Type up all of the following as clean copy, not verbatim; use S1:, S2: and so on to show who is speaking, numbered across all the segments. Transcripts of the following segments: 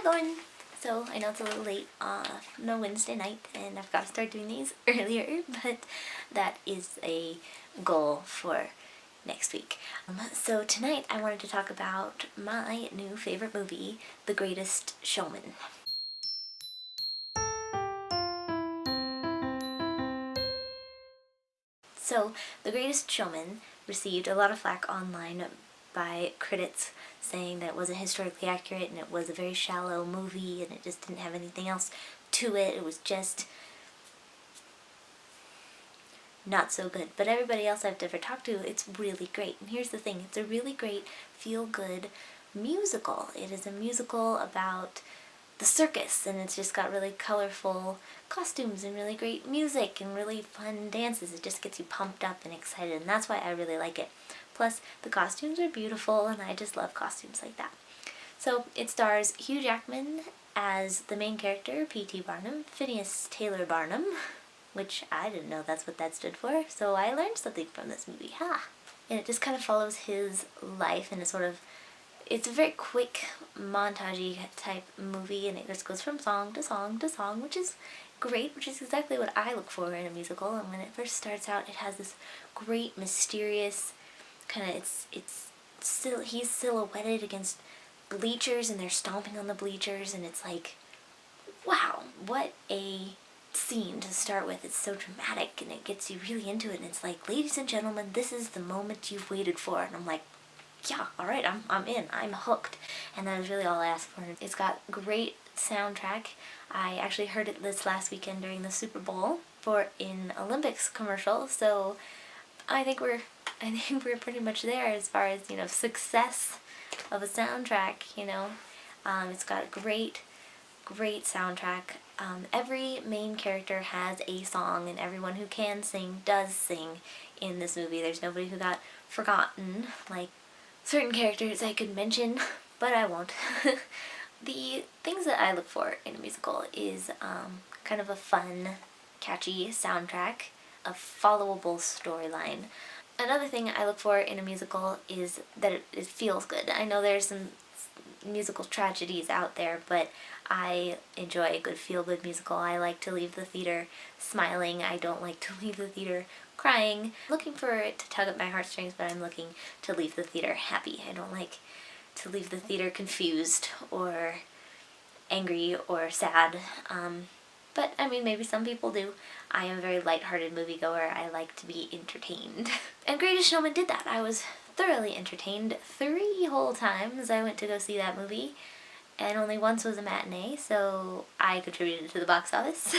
S1: going? So I know it's a little late on a Wednesday night and I've got to start doing these earlier, but that is a goal for next week. So tonight I wanted to talk about my new favorite movie, The Greatest Showman. So, The Greatest Showman received a lot of flack online by critics saying that it wasn't historically accurate and it was a very shallow movie and it just didn't have anything else to it. It was just not so good. But everybody else I've ever talked to, it's really great. And here's the thing, it's a really great feel-good musical. It is a musical about the circus, and it's just got really colorful costumes and really great music and really fun dances. It just gets you pumped up and excited, and that's why I really like it. Plus, the costumes are beautiful, and I just love costumes like that. So, it stars Hugh Jackman as the main character, P.T. Barnum, Phineas Taylor Barnum, which I didn't know that's what that stood for, so I learned something from this movie, ha! And it just kind of follows his life in a sort of, it's a very quick montage-y type movie, and it just goes from song to song to song, which is great, which is exactly what I look for in a musical. And when it first starts out, it has this great, mysterious kind of, he's silhouetted against bleachers, and they're stomping on the bleachers, and it's like, wow, what a scene to start with. It's so dramatic, and it gets you really into it, and it's like, ladies and gentlemen, this is the moment you've waited for, and I'm like, yeah, alright, I'm in, I'm hooked, and that is really all I asked for. It's got great soundtrack. I actually heard it this last weekend during the Super Bowl for an Olympics commercial, so I think we're pretty much there as far as, you know, success of a soundtrack, you know. It's got a great soundtrack. Every main character has a song, and everyone who can sing does sing in this movie. There's nobody who got forgotten, like certain characters I could mention, but I won't. The things that I look for in a musical is kind of a fun, catchy soundtrack, a followable storyline. Another thing I look for in a musical is that it feels good. I know there's some musical tragedies out there, but I enjoy a good feel-good musical. I like to leave the theater smiling. I don't like to leave the theater crying. I'm looking for it to tug at my heartstrings, but I'm looking to leave the theater happy. I don't like to leave the theater confused or angry or sad. But I mean, maybe some people do. I am a very lighthearted moviegoer. I like to be entertained. And Greatest Showman did that. I was thoroughly entertained 3 whole times I went to go see that movie, and only once was a matinee, so I contributed to the box office.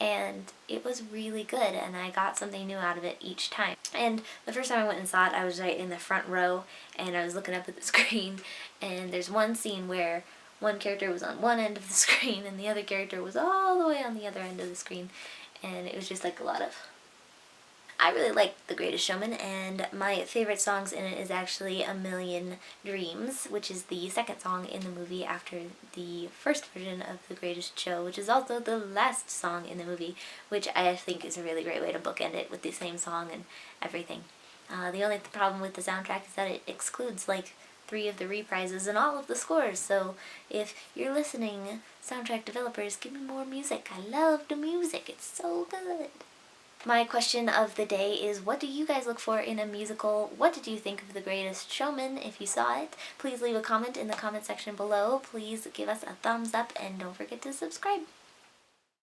S1: And it was really good, and I got something new out of it each time. And the first time I went and saw it, I was right in the front row, and I was looking up at the screen, and there's one scene where one character was on one end of the screen and the other character was all the way on the other end of the screen, and it was just like a lot of... I really like The Greatest Showman, and my favorite songs in it is actually A Million Dreams, which is the second song in the movie after the first version of The Greatest Show, which is also the last song in the movie, which I think is a really great way to bookend it with the same song and everything. The only problem with the soundtrack is that it excludes like 3 of the reprises and all of the scores, so if you're listening, soundtrack developers, give me more music. I love the music, it's so good. My question of the day is, what do you guys look for in a musical? What did you think of The Greatest Showman if you saw it? Please leave a comment in the comment section below. Please give us a thumbs up and don't forget to subscribe.